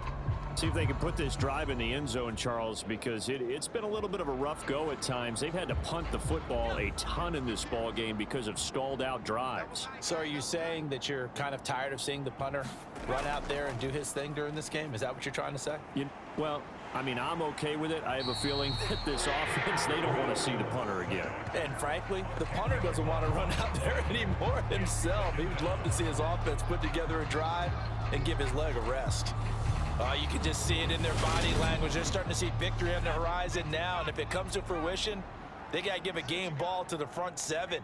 See if they can put this drive in the end zone, Charles, because it's been a little bit of a rough go at times. They've had to punt the football a ton in this ball game because of stalled out drives. So are you saying that you're kind of tired of seeing the punter run out there and do his thing during this game? Is that what you're trying to say? Well, I mean, I'm okay with it. I have a feeling that this offense, they don't want to see the punter again. And frankly, the punter doesn't want to run out there anymore himself. He would love to see his offense put together a drive and give his leg a rest. You can just see it in their body language. They're starting to see victory on the horizon now, and if it comes to fruition, they got to give a game ball to the front seven.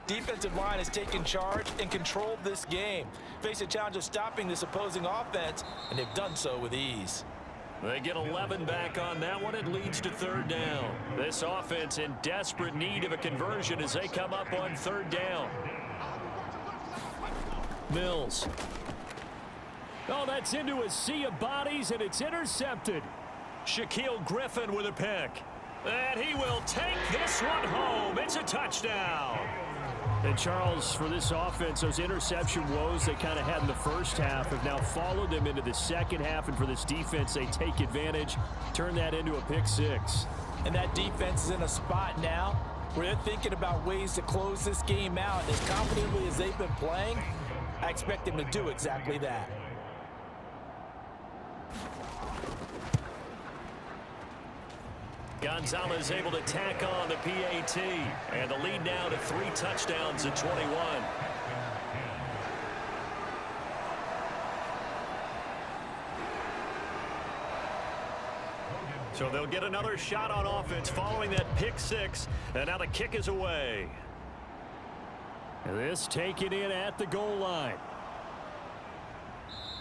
Defensive line has taken charge and controlled this game. Face a challenge of stopping this opposing offense, and they've done so with ease. They get 11 back on that one. It leads to third down. This offense in desperate need of a conversion as they come up on third down. Mills. Oh, that's into a sea of bodies, and it's intercepted. Shaquille Griffin with a pick. And he will take this one home. It's a touchdown. And Charles, for this offense, those interception woes they kind of had in the first half have now followed them into the second half. And for this defense, they take advantage, turn that into a pick six. And that defense is in a spot now where they're thinking about ways to close this game out. And as confidently as they've been playing, I expect them to do exactly that. Gonzalez able to tack on the PAT, and the lead now to 3 touchdowns at 21. So they'll get another shot on offense following that pick six, and now the kick is away. And this taken in at the goal line.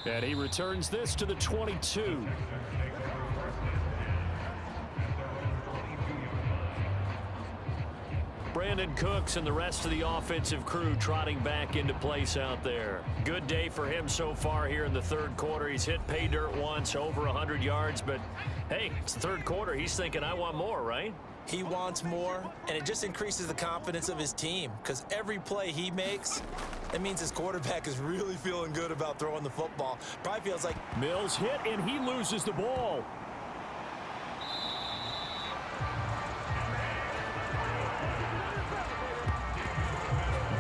And he returns this to the 22. Brandon Cooks and the rest of the offensive crew trotting back into place out there. Good day for him so far here in the third quarter. He's hit pay dirt once, over 100 yards, but hey, it's the third quarter. He's thinking, I want more, right? He wants more, and it just increases the confidence of his team because every play he makes, it means his quarterback is really feeling good about throwing the football. Probably feels like Mills hit, and he loses the ball.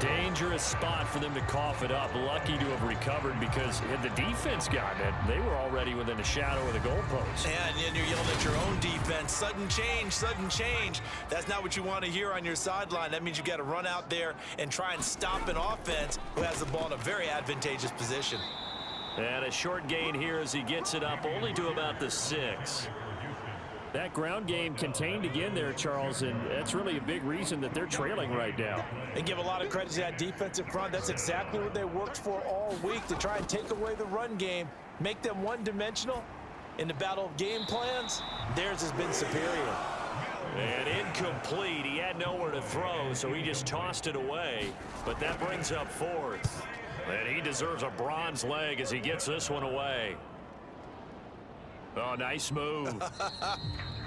Dangerous spot for them to cough it up. Lucky to have recovered because had the defense gotten it, they were already within a shadow of the goalpost. And then you're yelling at your own defense. Sudden change, sudden change. That's not what you want to hear on your sideline. That means you got to run out there and try and stop an offense who has the ball in a very advantageous position. And a short gain here as he gets it up only to about the 6. That ground game contained again there, Charles, and that's really a big reason that they're trailing right now. They give a lot of credit to that defensive front. That's exactly what they worked for all week, to try and take away the run game, make them one-dimensional. In the battle of game plans, theirs has been superior. And incomplete. He had nowhere to throw, so he just tossed it away. But that brings up 4th. And he deserves a bronze leg as he gets this one away. Oh, nice move.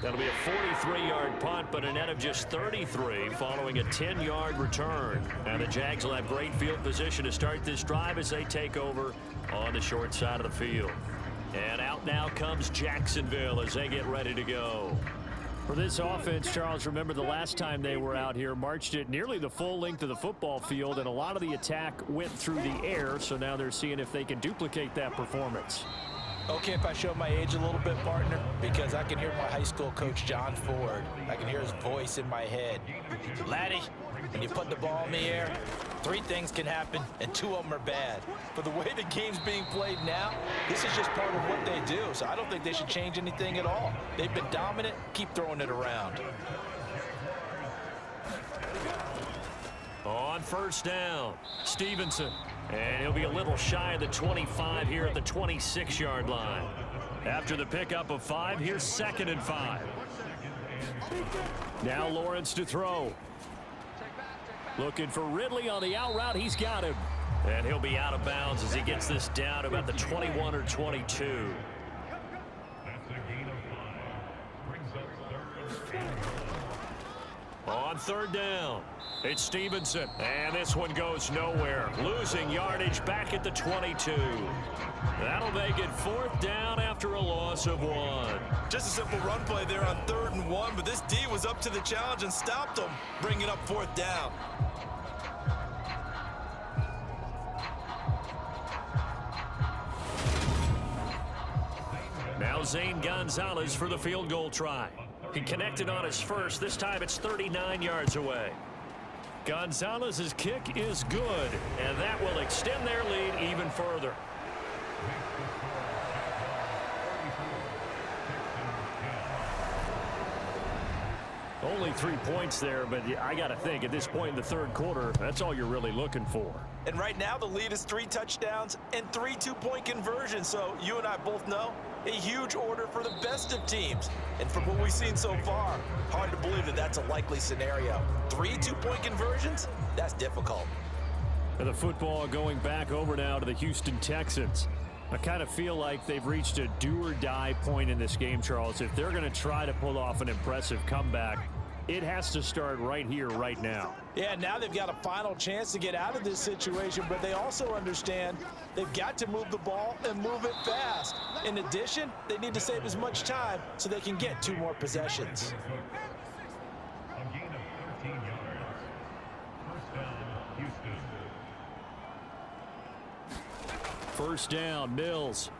That'll be a 43-yard punt, but a net of just 33 following a 10-yard return. And the Jags will have great field position to start this drive as they take over on the short side of the field. And out now comes Jacksonville as they get ready to go. For this offense, Charles, remember the last time they were out here, marched it nearly the full length of the football field, and a lot of the attack went through the air, so now they're seeing if they can duplicate that performance. Okay, if I show my age a little bit, partner, because I can hear my high school coach, John Ford. I can hear his voice in my head. Laddie, when you put the ball in the air, 3 things can happen, and 2 of them are bad. But the way the game's being played now, this is just part of what they do, so I don't think they should change anything at all. They've been dominant. Keep throwing it around. On first down, Stevenson. And he'll be a little shy of the 25 here at the 26-yard line. After the pickup of 5, here's 2nd and 5. Now Lawrence to throw. Looking for Ridley on the out route. He's got him. And he'll be out of bounds as he gets this down to about the 21 or 22. On 3rd down, it's Stevenson. And this one goes nowhere. Losing yardage back at the 22. That'll make it 4th down after a loss of 1. Just a simple run play there on 3rd and 1, but this D was up to the challenge and stopped him, bringing up 4th down. Now Zane Gonzalez for the field goal try. He connected on his first. This time it's 39 yards away. Gonzalez's kick is good, and that will extend their lead even further. Only 3 points there, but I got to think at this point in the 3rd quarter, that's all you're really looking for. And right now the lead is 3 touchdowns and 3 two-point conversions. So you and I both know a huge order for the best of teams. And from what we've seen so far, hard to believe that that's a likely scenario. 3 two-point conversions? That's difficult. And the football going back over now to the Houston Texans. I kind of feel like they've reached a do-or-die point in this game, Charles. If they're going to try to pull off an impressive comeback, it has to start right here, right now. Yeah, now they've got a final chance to get out of this situation, but they also understand they've got to move the ball and move it fast. In addition, they need to save as much time so they can get 2 more possessions. A gain of 13 yards. First down, Houston. First down, Mills.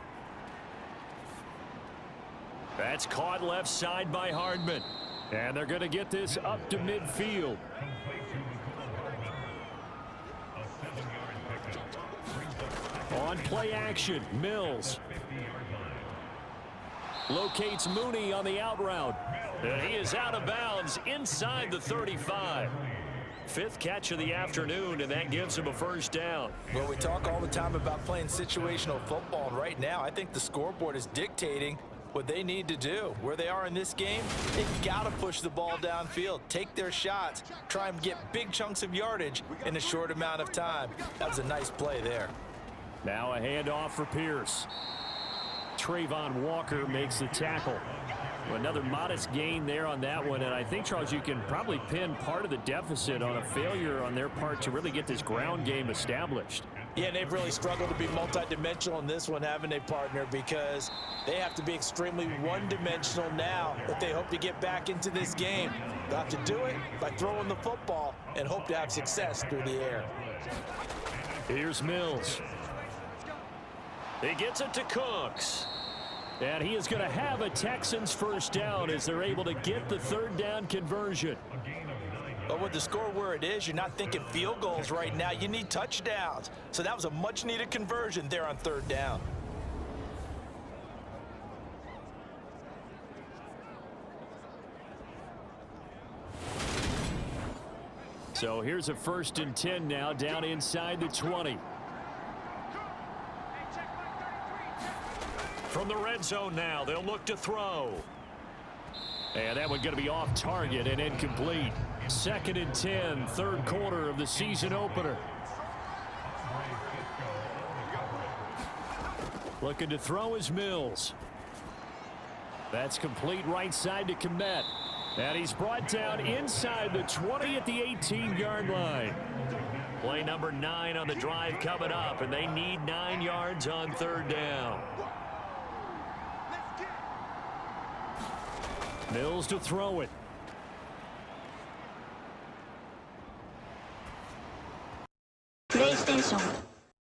That's caught left side by Hardman. And they're going to get this up to midfield. On play action, Mills. Locates Mooney on the out route. And he is out of bounds inside the 35. 5th catch of the afternoon, and that gives him a first down. Well, we talk all the time about playing situational football, and right now I think the scoreboard is dictating what they need to do. Where they are in this game, they've got to push the ball downfield, take their shots, try and get big chunks of yardage in a short amount of time. That was a nice play there. Now a handoff for Pierce. Trayvon Walker makes the tackle. Another modest gain there on that one, and I think, Charles, you can probably pin part of the deficit on a failure on their part to really get this ground game established. Yeah, they've really struggled to be multidimensional in this one, haven't they, partner? Because they have to be extremely one-dimensional now if they hope to get back into this game. They'll have to do it by throwing the football and hope to have success through the air. Here's Mills. He gets it to Cooks. And he is going to have a Texans first down as they're able to get the 3rd down conversion. But with the score where it is, you're not thinking field goals right now. You need touchdowns. So that was a much-needed conversion there on 3rd down. So here's a 1st and 10 now down inside the 20. From the red zone now, they'll look to throw. And that one going to be off target and incomplete. 2nd and 10, 3rd quarter of the season opener. Looking to throw is Mills. That's complete right side to Kmet. And he's brought down inside the 20 at the 18-yard line. Play number 9 on the drive coming up, and they need 9 yards on 3rd down. Mills to throw it. PlayStation